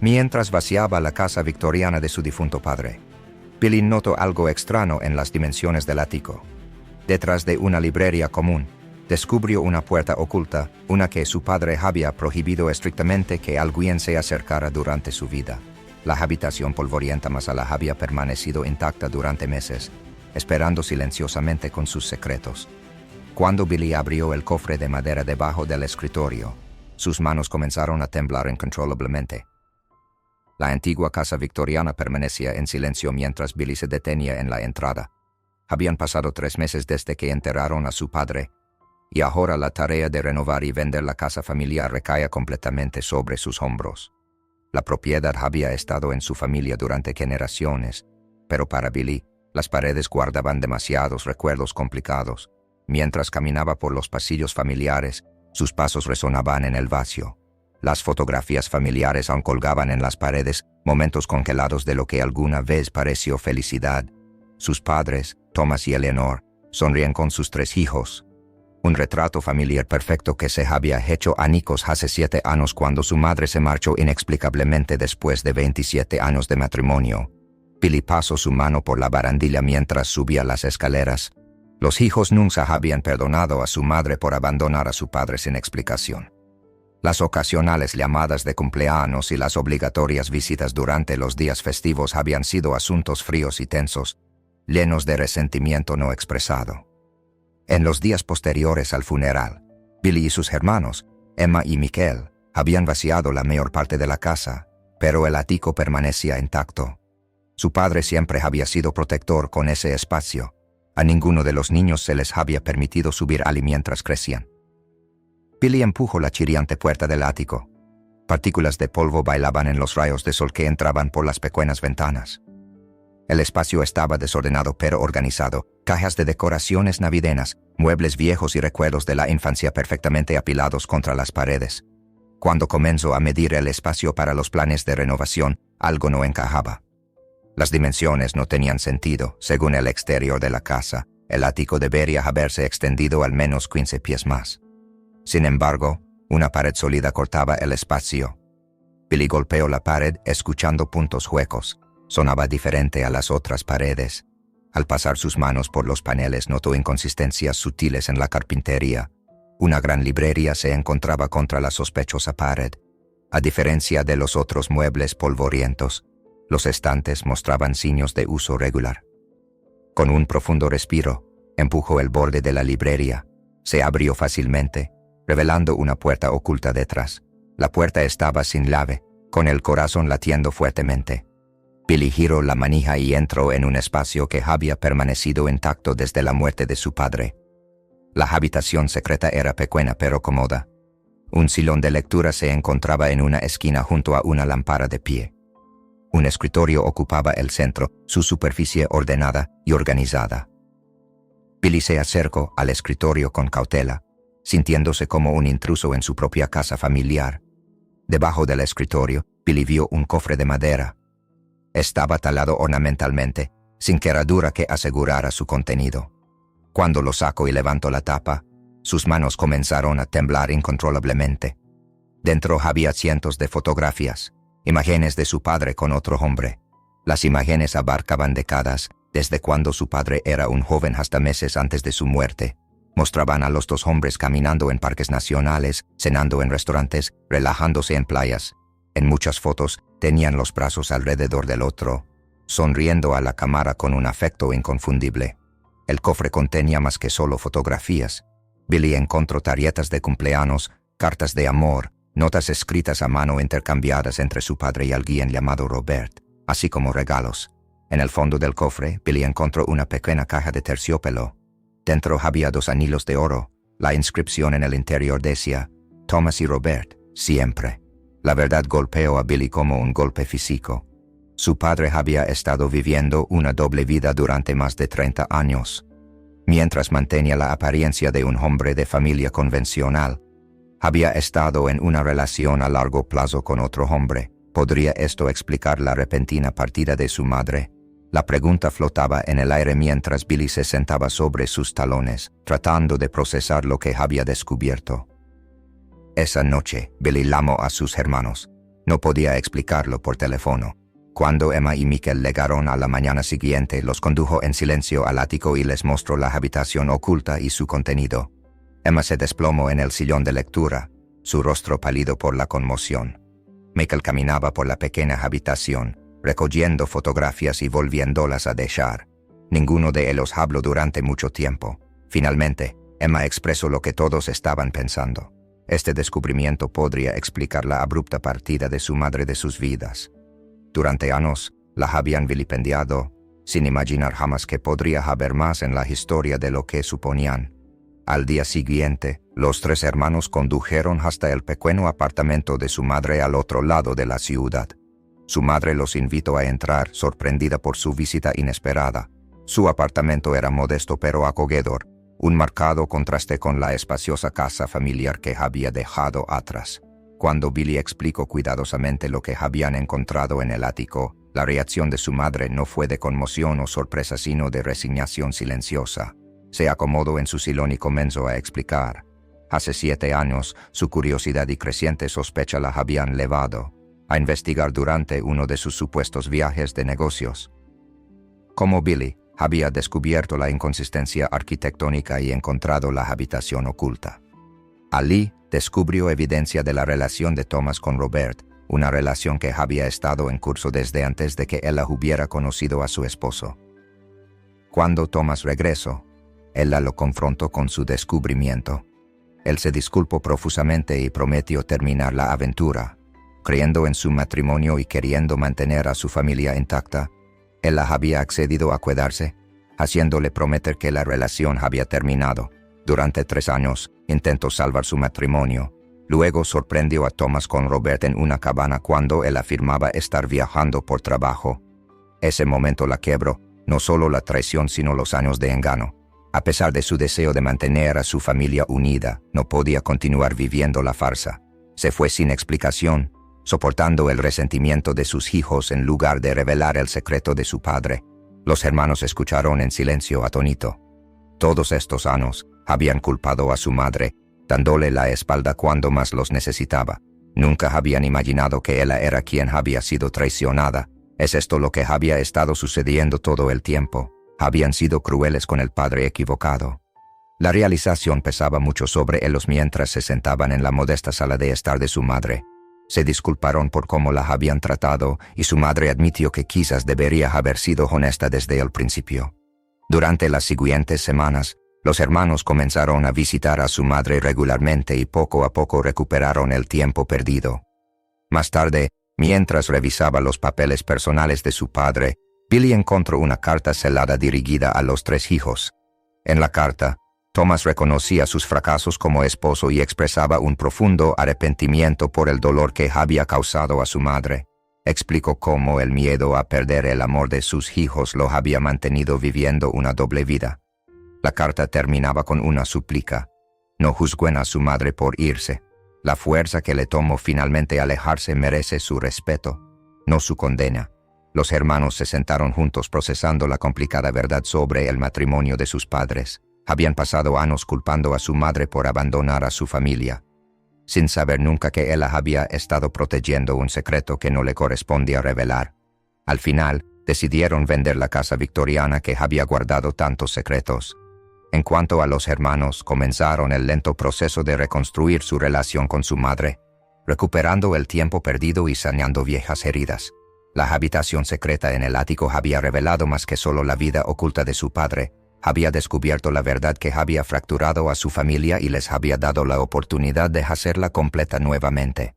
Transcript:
Mientras vaciaba la casa victoriana de su difunto padre, Billy notó algo extraño en las dimensiones del ático. Detrás de una librería común, descubrió una puerta oculta, una que su padre había prohibido estrictamente que alguien se acercara durante su vida. La habitación polvorienta masala había permanecido intacta durante meses, esperando silenciosamente con sus secretos. Cuando Billy abrió el cofre de madera debajo del escritorio, sus manos comenzaron a temblar incontrolablemente. La antigua casa victoriana permanecía en silencio mientras Billy se detenía en la entrada. Habían pasado 3 meses desde que enterraron a su padre, y ahora la tarea de renovar y vender la casa familiar recaía completamente sobre sus hombros. La propiedad había estado en su familia durante generaciones, pero para Billy, las paredes guardaban demasiados recuerdos complicados. Mientras caminaba por los pasillos familiares, sus pasos resonaban en el vacío. Las fotografías familiares aún colgaban en las paredes, momentos congelados de lo que alguna vez pareció felicidad. Sus padres, Thomas y Eleanor, sonríen con sus 3 hijos. Un retrato familiar perfecto que se había hecho añicos hace 7 años cuando su madre se marchó inexplicablemente después de 27 años de matrimonio. Billy pasó su mano por la barandilla mientras subía las escaleras. Los hijos nunca habían perdonado a su madre por abandonar a su padre sin explicación. Las ocasionales llamadas de cumpleaños y las obligatorias visitas durante los días festivos habían sido asuntos fríos y tensos, llenos de resentimiento no expresado. En los días posteriores al funeral, Billy y sus hermanos, Emma y Michael, habían vaciado la mayor parte de la casa, pero el ático permanecía intacto. Su padre siempre había sido protector con ese espacio. A ninguno de los niños se les había permitido subir allí mientras crecían. Billy empujó la chirriante puerta del ático. Partículas de polvo bailaban en los rayos de sol que entraban por las pequeñas ventanas. El espacio estaba desordenado pero organizado, cajas de decoraciones navideñas, muebles viejos y recuerdos de la infancia perfectamente apilados contra las paredes. Cuando comenzó a medir el espacio para los planes de renovación, algo no encajaba. Las dimensiones no tenían sentido, según el exterior de la casa. El ático debería haberse extendido al menos 15 pies más. Sin embargo, una pared sólida cortaba el espacio. Billy golpeó la pared escuchando puntos huecos. Sonaba diferente a las otras paredes. Al pasar sus manos por los paneles notó inconsistencias sutiles en la carpintería. Una gran librería se encontraba contra la sospechosa pared. A diferencia de los otros muebles polvorientos, los estantes mostraban signos de uso regular. Con un profundo respiro, empujó el borde de la librería. Se abrió fácilmente, revelando una puerta oculta detrás. La puerta estaba sin llave, con el corazón latiendo fuertemente. Billy giró la manija y entró en un espacio que había permanecido intacto desde la muerte de su padre. La habitación secreta era pequeña pero cómoda. Un sillón de lectura se encontraba en una esquina junto a una lámpara de pie. Un escritorio ocupaba el centro, su superficie ordenada y organizada. Billy se acercó al escritorio con cautela, sintiéndose como un intruso en su propia casa familiar. Debajo del escritorio, Billy vio un cofre de madera. Estaba talado ornamentalmente, sin cerradura que asegurara su contenido. Cuando lo sacó y levantó la tapa, sus manos comenzaron a temblar incontrolablemente. Dentro había cientos de fotografías, imágenes de su padre con otro hombre. Las imágenes abarcaban décadas, desde cuando su padre era un joven hasta meses antes de su muerte. Mostraban a los 2 hombres caminando en parques nacionales, cenando en restaurantes, relajándose en playas. En muchas fotos, tenían los brazos alrededor del otro, sonriendo a la cámara con un afecto inconfundible. El cofre contenía más que solo fotografías. Billy encontró tarjetas de cumpleaños, cartas de amor, notas escritas a mano intercambiadas entre su padre y alguien llamado Robert, así como regalos. En el fondo del cofre, Billy encontró una pequeña caja de terciopelo. Dentro había 2 anillos de oro. La inscripción en el interior decía, Thomas y Robert, siempre. La verdad golpeó a Billy como un golpe físico. Su padre había estado viviendo una doble vida durante más de 30 años. Mientras mantenía la apariencia de un hombre de familia convencional, había estado en una relación a largo plazo con otro hombre. ¿Podría esto explicar la repentina partida de su madre? La pregunta flotaba en el aire mientras Billy se sentaba sobre sus talones, tratando de procesar lo que había descubierto. Esa noche, Billy llamó a sus hermanos. No podía explicarlo por teléfono. Cuando Emma y Michael llegaron a la mañana siguiente, los condujo en silencio al ático y les mostró la habitación oculta y su contenido. Emma se desplomó en el sillón de lectura, su rostro pálido por la conmoción. Michael caminaba por la pequeña habitación, recogiendo fotografías y volviéndolas a dejar. Ninguno de ellos habló durante mucho tiempo. Finalmente, Emma expresó lo que todos estaban pensando. Este descubrimiento podría explicar la abrupta partida de su madre de sus vidas. Durante años, la habían vilipendiado, sin imaginar jamás que podría haber más en la historia de lo que suponían. Al día siguiente, los tres hermanos condujeron hasta el pequeño apartamento de su madre al otro lado de la ciudad. Su madre los invitó a entrar, sorprendida por su visita inesperada. Su apartamento era modesto pero acogedor, un marcado contraste con la espaciosa casa familiar que había dejado atrás. Cuando Billy explicó cuidadosamente lo que habían encontrado en el ático, la reacción de su madre no fue de conmoción o sorpresa sino de resignación silenciosa. Se acomodó en su sillón y comenzó a explicar. Hace 7 años, su curiosidad y creciente sospecha la habían llevado a investigar durante uno de sus supuestos viajes de negocios. Como Billy había descubierto la inconsistencia arquitectónica y encontrado la habitación oculta. Allí descubrió evidencia de la relación de Thomas con Robert, una relación que había estado en curso desde antes de que ella hubiera conocido a su esposo. Cuando Thomas regresó, ella lo confrontó con su descubrimiento. Él se disculpó profusamente y prometió terminar la aventura. Creyendo en su matrimonio y queriendo mantener a su familia intacta, ella había accedido a quedarse, haciéndole prometer que la relación había terminado. Durante 3 años, intentó salvar su matrimonio. Luego sorprendió a Thomas con Robert en una cabana cuando él afirmaba estar viajando por trabajo. Ese momento la quebró, no solo la traición sino los años de engaño. A pesar de su deseo de mantener a su familia unida, no podía continuar viviendo la farsa. Se fue sin explicación, soportando el resentimiento de sus hijos en lugar de revelar el secreto de su padre. Los hermanos escucharon en silencio atónito. Todos estos años habían culpado a su madre, dándole la espalda cuando más los necesitaba. Nunca habían imaginado que ella era quien había sido traicionada. ¿Es esto lo que había estado sucediendo todo el tiempo? Habían sido crueles con el padre equivocado. La realización pesaba mucho sobre ellos mientras se sentaban en la modesta sala de estar de su madre. Se disculparon por cómo la habían tratado y su madre admitió que quizás debería haber sido honesta desde el principio. Durante las siguientes semanas, los hermanos comenzaron a visitar a su madre regularmente y poco a poco recuperaron el tiempo perdido. Más tarde, mientras revisaba los papeles personales de su padre, Billy encontró una carta selada dirigida a los 3 hijos. En la carta, Thomas reconocía sus fracasos como esposo y expresaba un profundo arrepentimiento por el dolor que había causado a su madre. Explicó cómo el miedo a perder el amor de sus hijos lo había mantenido viviendo una doble vida. La carta terminaba con una súplica. No juzguen a su madre por irse. La fuerza que le tomó finalmente alejarse merece su respeto, no su condena. Los hermanos se sentaron juntos procesando la complicada verdad sobre el matrimonio de sus padres. Habían pasado años culpando a su madre por abandonar a su familia, sin saber nunca que ella había estado protegiendo un secreto que no le correspondía revelar. Al final, decidieron vender la casa victoriana que había guardado tantos secretos. En cuanto a los hermanos, comenzaron el lento proceso de reconstruir su relación con su madre, recuperando el tiempo perdido y sanando viejas heridas. La habitación secreta en el ático había revelado más que solo la vida oculta de su padre. Había descubierto la verdad que había fracturado a su familia y les había dado la oportunidad de hacerla completa nuevamente.